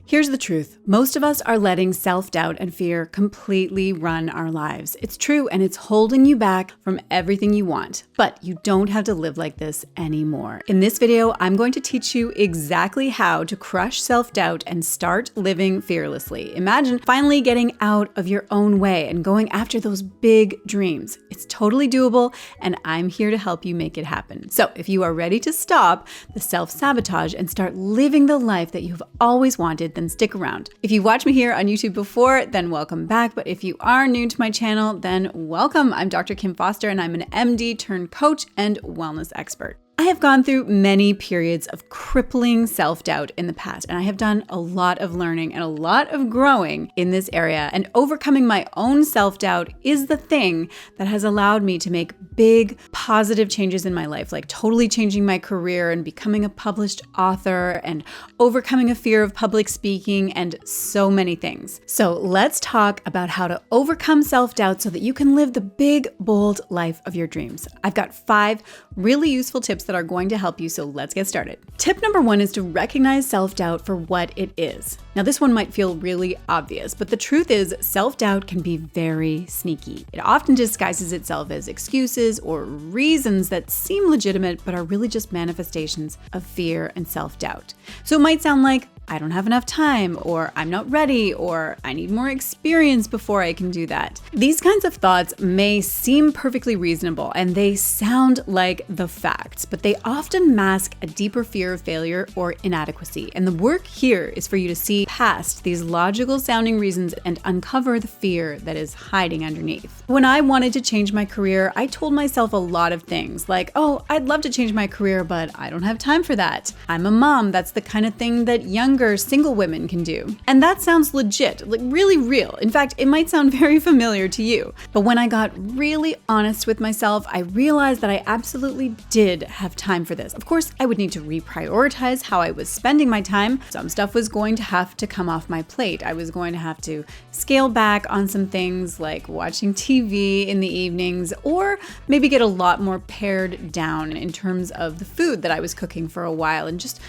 Here's the truth. Most of us are letting self-doubt and fear completely run our lives. It's true, and it's holding you back from everything you want. But you don't have to live like this anymore. In this video, I'm going to teach you exactly how to crush self-doubt and start living fearlessly. Imagine finally getting out of your own way and going after those big dreams. It's totally doable, and I'm here to help you make it happen. So if you are ready to stop the self-sabotage and start living the life that you've always wanted, then stick around. If you've watched me here on YouTube before, then welcome back. But if you are new to my channel, then welcome. I'm Dr. Kim Foster, and I'm an MD turned coach and wellness expert. I have gone through many periods of crippling self-doubt in the past, and I have done a lot of learning and a lot of growing in this area, and overcoming my own self-doubt is the thing that has allowed me to make big positive changes in my life, like totally changing my career and becoming a published author and overcoming a fear of public speaking and so many things. So let's talk about how to overcome self-doubt so that you can live the big, bold life of your dreams. I've got 5 really useful tips that are going to help you, so let's get started. Tip number 1 is to recognize self-doubt for what it is. Now, this one might feel really obvious, but the truth is self-doubt can be very sneaky. It often disguises itself as excuses or reasons that seem legitimate but are really just manifestations of fear and self-doubt. So it might sound like, I don't have enough time, or I'm not ready, or I need more experience before I can do that. These kinds of thoughts may seem perfectly reasonable and they sound like the facts, but they often mask a deeper fear of failure or inadequacy. And the work here is for you to see past these logical sounding reasons and uncover the fear that is hiding underneath. When I wanted to change my career, I told myself a lot of things like, oh, I'd love to change my career, but I don't have time for that. I'm a mom. That's the kind of thing that younger single women can do. And that sounds legit, like really real. In fact, it might sound very familiar to you. But when I got really honest with myself, I realized that I absolutely did have time for this. Of course, I would need to reprioritize how I was spending my time. Some stuff was going to have to come off my plate. I was going to have to scale back on some things like watching TV in the evenings, or maybe get a lot more pared down in terms of the food that I was cooking for a while and just,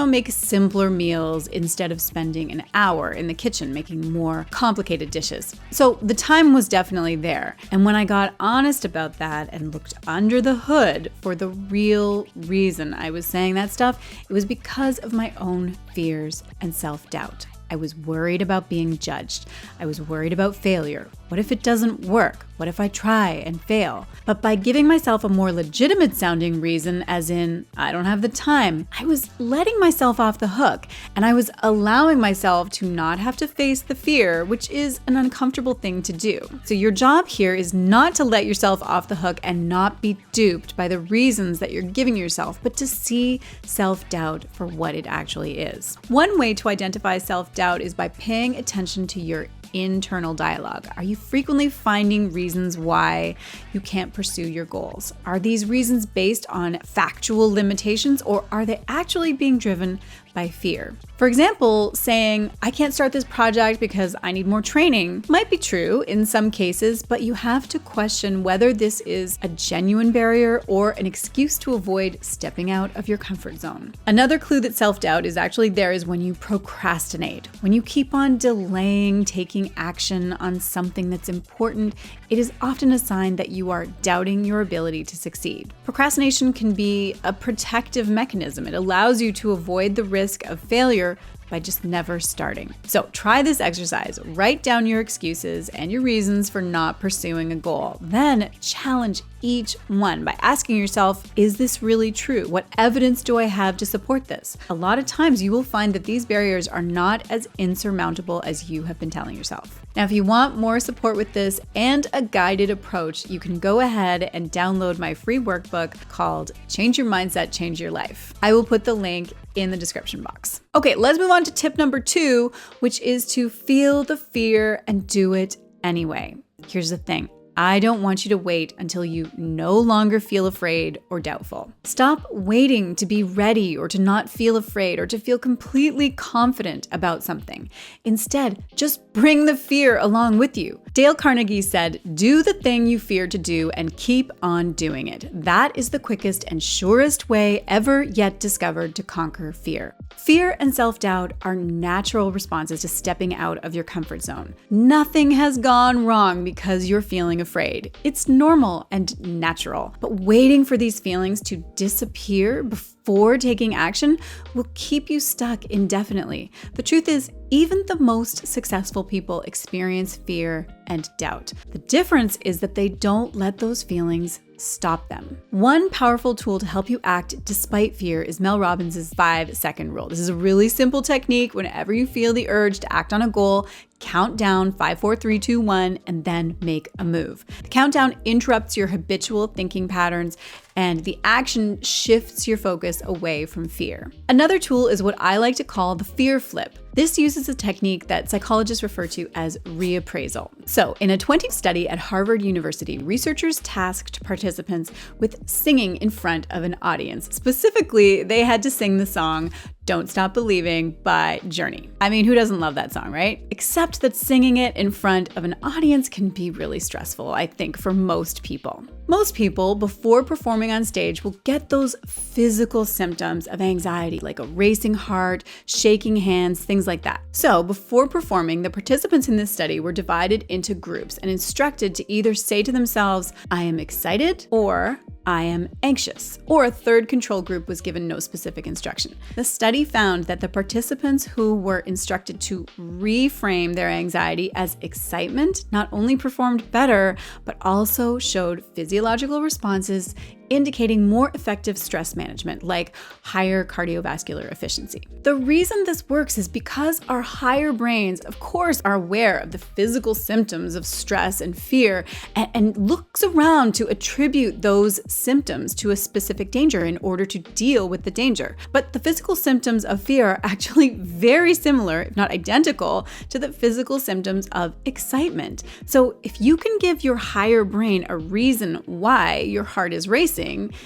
make simpler meals instead of spending an hour in the kitchen making more complicated dishes. So the time was definitely there. And when I got honest about that and looked under the hood for the real reason I was saying that stuff, it was because of my own fears and self-doubt. I was worried about being judged. I was worried about failure. What if it doesn't work? What if I try and fail? But by giving myself a more legitimate sounding reason, as in, I don't have the time, I was letting myself off the hook, and I was allowing myself to not have to face the fear, which is an uncomfortable thing to do. So your job here is not to let yourself off the hook and not be duped by the reasons that you're giving yourself, but to see self-doubt for what it actually is. One way to identify self-doubt is by paying attention to your internal dialogue. Are you frequently finding reasons why you can't pursue your goals? Are these reasons based on factual limitations, or are they actually being driven by fear? For example, saying, I can't start this project because I need more training might be true in some cases, but you have to question whether this is a genuine barrier or an excuse to avoid stepping out of your comfort zone. Another clue that self-doubt is actually there is when you procrastinate. When you keep on delaying taking action on something that's important, it is often a sign that you are doubting your ability to succeed. Procrastination can be a protective mechanism. It allows you to avoid the risk of failure by just never starting. So try this exercise. Write down your excuses and your reasons for not pursuing a goal. Then challenge each one by asking yourself, is this really true? What evidence do I have to support this? A lot of times you will find that these barriers are not as insurmountable as you have been telling yourself. Now, if you want more support with this and a guided approach, you can go ahead and download my free workbook called Change Your Mindset, Change Your Life. I will put the link in the description box. Okay, let's move on to tip number 2, which is to feel the fear and do it anyway. Here's the thing. I don't want you to wait until you no longer feel afraid or doubtful. Stop waiting to be ready or to not feel afraid or to feel completely confident about something. Instead, just bring the fear along with you. Dale Carnegie said, "Do the thing you fear to do and keep on doing it. That is the quickest and surest way ever yet discovered to conquer fear." Fear and self-doubt are natural responses to stepping out of your comfort zone. Nothing has gone wrong because you're feeling afraid. It's normal and natural. But waiting for these feelings to disappear before taking action will keep you stuck indefinitely. The truth is, even the most successful people experience fear and doubt. The difference is that they don't let those feelings stop them. One powerful tool to help you act despite fear is Mel Robbins' 5-second rule. This is a really simple technique. Whenever you feel the urge to act on a goal, count down 5, 4, 3, 2, 1, and then make a move. The countdown interrupts your habitual thinking patterns, and the action shifts your focus away from fear. Another tool is what I like to call the fear flip. This uses a technique that psychologists refer to as reappraisal. So, in a 2020 study at Harvard University, researchers tasked participants with singing in front of an audience. Specifically, they had to sing the song "Don't Stop Believing" by Journey. I mean, who doesn't love that song, right? Except that singing it in front of an audience can be really stressful, I think, for most people. Most people, before performing on stage, will get those physical symptoms of anxiety, like a racing heart, shaking hands, things like that. So, before performing, the participants in this study were divided into groups and instructed to either say to themselves, "I am excited," or "I am anxious," or a third control group was given no specific instruction. The study found that the participants who were instructed to reframe their anxiety as excitement not only performed better, but also showed physiological responses indicating more effective stress management, like higher cardiovascular efficiency. The reason this works is because our higher brains, of course, are aware of the physical symptoms of stress and fear and looks around to attribute those symptoms to a specific danger in order to deal with the danger. But the physical symptoms of fear are actually very similar, if not identical, to the physical symptoms of excitement. So if you can give your higher brain a reason why your heart is racing,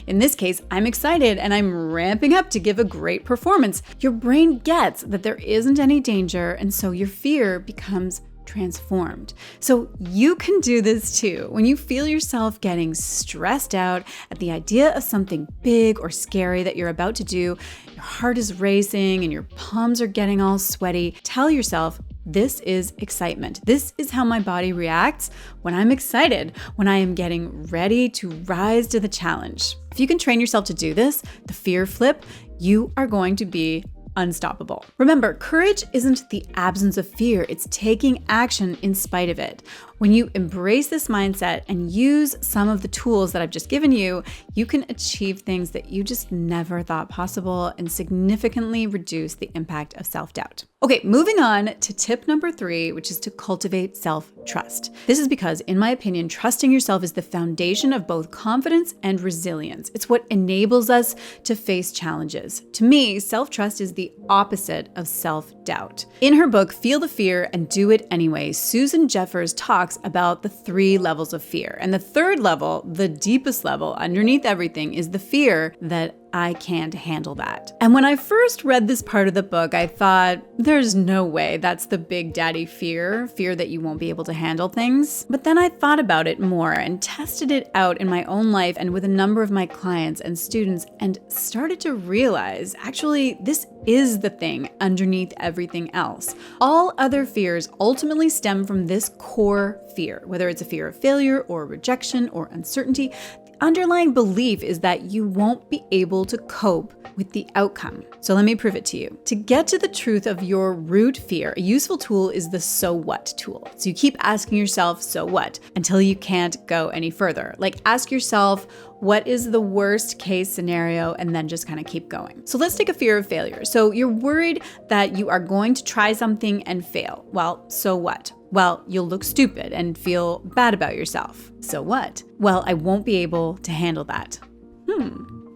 in this case, I'm excited and I'm ramping up to give a great performance, your brain gets that there isn't any danger, and so your fear becomes transformed. So you can do this too. When you feel yourself getting stressed out at the idea of something big or scary that you're about to do, your heart is racing and your palms are getting all sweaty, tell yourself, this is excitement. This is how my body reacts when I'm excited, when I am getting ready to rise to the challenge. If you can train yourself to do this, the fear flip, you are going to be unstoppable. Remember, courage isn't the absence of fear, it's taking action in spite of it. When you embrace this mindset and use some of the tools that I've just given you, you can achieve things that you just never thought possible and significantly reduce the impact of self-doubt. Okay, moving on to tip number 3, which is to cultivate self-trust. This is because, in my opinion, trusting yourself is the foundation of both confidence and resilience. It's what enables us to face challenges. To me, self-trust is the opposite of self-doubt. In her book, Feel the Fear and Do It Anyway, Susan Jeffers talks about the 3 levels of fear. And the third level, the deepest level underneath everything, is the fear that I can't handle that. And when I first read this part of the book, I thought, there's no way that's the big daddy fear that you won't be able to handle things. But then I thought about it more and tested it out in my own life and with a number of my clients and students, and started to realize, actually, this is the thing underneath everything else. All other fears ultimately stem from this core fear, whether it's a fear of failure or rejection or uncertainty. Underlying belief is that you won't be able to cope with the outcome. So let me prove it to you. To get to the truth of your root fear, a useful tool is the so what tool. So you keep asking yourself, so what, until you can't go any further. Like, ask yourself, what is the worst case scenario? And then just kind of keep going. So let's take a fear of failure. So you're worried that you are going to try something and fail. Well, so what? Well, you'll look stupid and feel bad about yourself. So what? Well, I won't be able to handle that.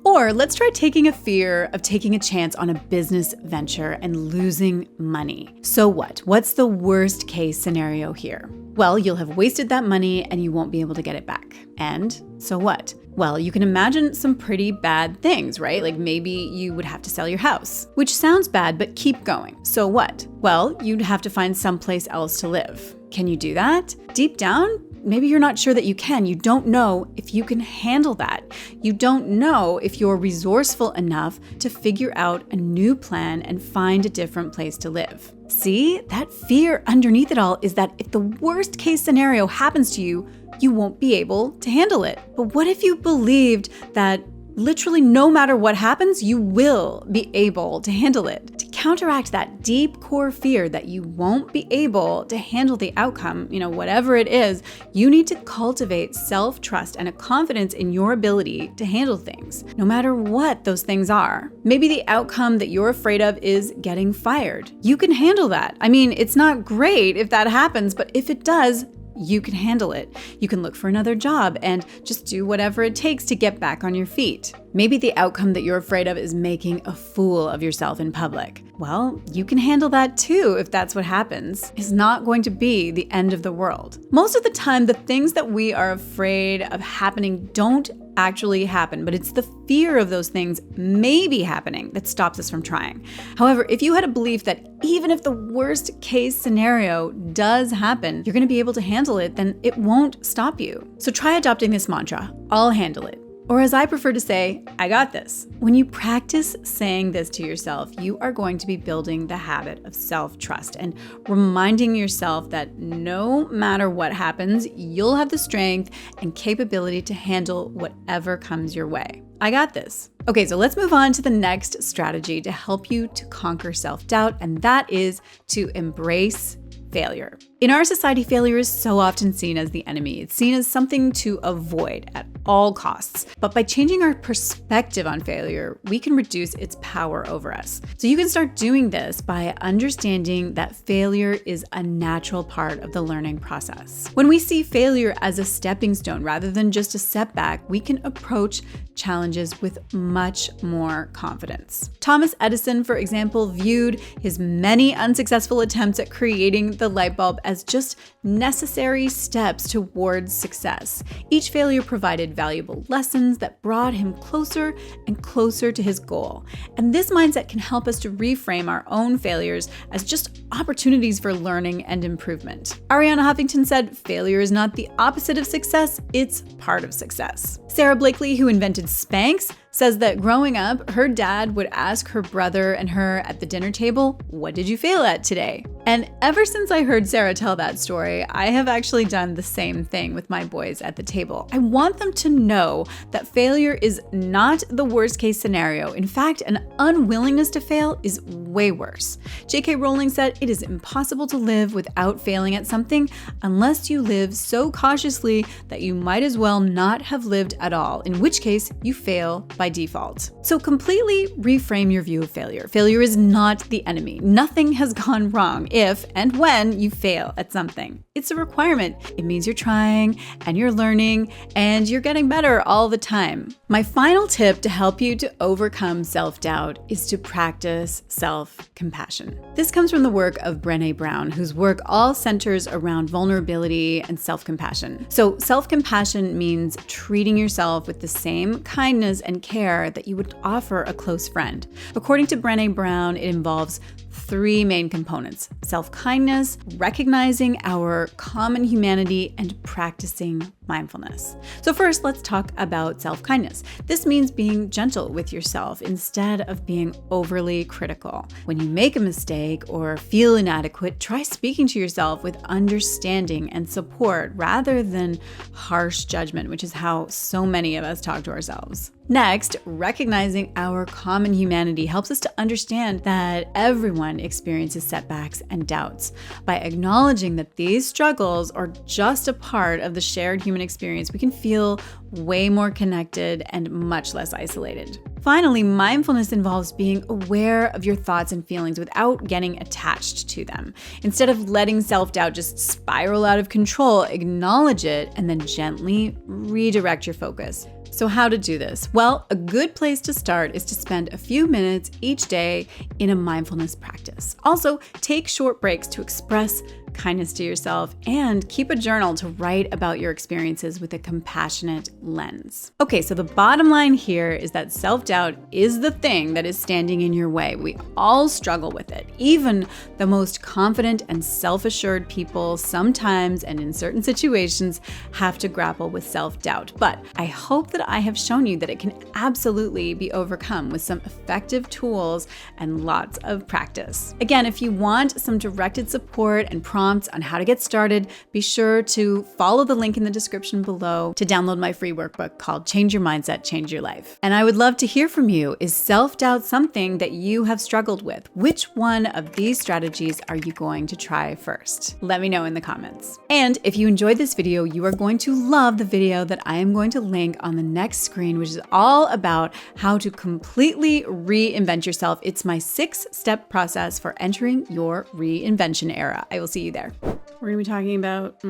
Or let's try taking a fear of taking a chance on a business venture and losing money. So what? What's the worst case scenario here? Well, you'll have wasted that money and you won't be able to get it back. And so what? Well, you can imagine some pretty bad things, right? Like maybe you would have to sell your house, which sounds bad, but keep going. So what? Well, you'd have to find someplace else to live. Can you do that? Deep down, maybe you're not sure that you can. You don't know if you can handle that. You don't know if you're resourceful enough to figure out a new plan and find a different place to live. See, that fear underneath it all is that if the worst case scenario happens to you, you won't be able to handle it. But what if you believed that literally no matter what happens, you will be able to handle it? To counteract that deep core fear that you won't be able to handle the outcome, whatever it is, you need to cultivate self-trust and a confidence in your ability to handle things, no matter what those things are. Maybe the outcome that you're afraid of is getting fired. You can handle that. It's not great if that happens, but if it does, you can handle it. You can look for another job and just do whatever it takes to get back on your feet. Maybe the outcome that you're afraid of is making a fool of yourself in public. Well, you can handle that too if that's what happens. It's not going to be the end of the world. Most of the time, the things that we are afraid of happening don't actually happen, but it's the fear of those things maybe happening that stops us from trying. However, if you had a belief that even if the worst case scenario does happen, you're going to be able to handle it, then it won't stop you. So try adopting this mantra, I'll handle it. Or as I prefer to say, I got this. When you practice saying this to yourself, you are going to be building the habit of self-trust and reminding yourself that no matter what happens, you'll have the strength and capability to handle whatever comes your way. I got this. Okay, so let's move on to the next strategy to help you to conquer self-doubt, and that is to embrace failure. In our society, failure is so often seen as the enemy. It's seen as something to avoid at all costs. But by changing our perspective on failure, we can reduce its power over us. So you can start doing this by understanding that failure is a natural part of the learning process. When we see failure as a stepping stone rather than just a setback, we can approach challenges with much more confidence. Thomas Edison, for example, viewed his many unsuccessful attempts at creating the light bulb as just necessary steps towards success. Each failure provided valuable lessons that brought him closer and closer to his goal. And this mindset can help us to reframe our own failures as just opportunities for learning and improvement. Ariana Huffington said, "Failure is not the opposite of success, it's part of success." Sarah Blakely, who invented Spanx, says that growing up, her dad would ask her brother and her at the dinner table, "What did you fail at today?" And ever since I heard Sarah tell that story, I have actually done the same thing with my boys at the table. I want them to know that failure is not the worst case scenario. In fact, an unwillingness to fail is way worse. J.K. Rowling said, "It is impossible to live without failing at something unless you live so cautiously that you might as well not have lived at all, in which case you fail by default." So completely reframe your view of failure. Failure is not the enemy. Nothing has gone wrong if and when you fail at something. It's a requirement. It means you're trying and you're learning and you're getting better all the time. My final tip to help you to overcome self-doubt is to practice self-compassion. This comes from the work of Brené Brown, whose work all centers around vulnerability and self-compassion. So self-compassion means treating yourself with the same kindness and care that you would offer a close friend. According to Brené Brown, it involves three main components: self-kindness, recognizing our common humanity, and practicing mindfulness. So first, let's talk about self-kindness. This means being gentle with yourself instead of being overly critical. When you make a mistake or feel inadequate, try speaking to yourself with understanding and support rather than harsh judgment, which is how so many of us talk to ourselves. Next, recognizing our common humanity helps us to understand that everyone experiences setbacks and doubts. By acknowledging that these struggles are just a part of the shared human experience, we can feel way more connected and much less isolated. Finally, mindfulness involves being aware of your thoughts and feelings without getting attached to them. Instead of letting self-doubt just spiral out of control, acknowledge it and then gently redirect your focus. So how to do this? Well, a good place to start is to spend a few minutes each day in a mindfulness practice. Also, take short breaks to express kindness to yourself and keep a journal to write about your experiences with a compassionate lens. Okay, so the bottom line here is that self-doubt is the thing that is standing in your way. We all struggle with it. Even the most confident and self-assured people sometimes and in certain situations have to grapple with self-doubt. But I hope that I have shown you that it can absolutely be overcome with some effective tools and lots of practice. Again, if you want some directed support and prompts on how to get started, be sure to follow the link in the description below to download my free workbook called Change Your Mindset, Change Your Life. And I would love to hear from you. Is self-doubt something that you have struggled with? Which one of these strategies are you going to try first? Let me know in the comments. And if you enjoyed this video, you are going to love the video that I am going to link on the next screen, which is all about how to completely reinvent yourself. It's my 6-step process for entering your reinvention era. I will see you there. We're gonna be talking about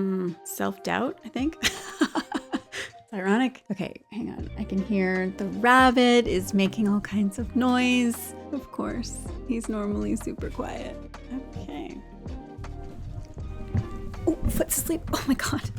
self-doubt, I think. It's ironic. Okay, hang on. I can hear the rabbit is making all kinds of noise. Of course, he's normally super quiet. Okay. Oh, foot's asleep. Oh my God.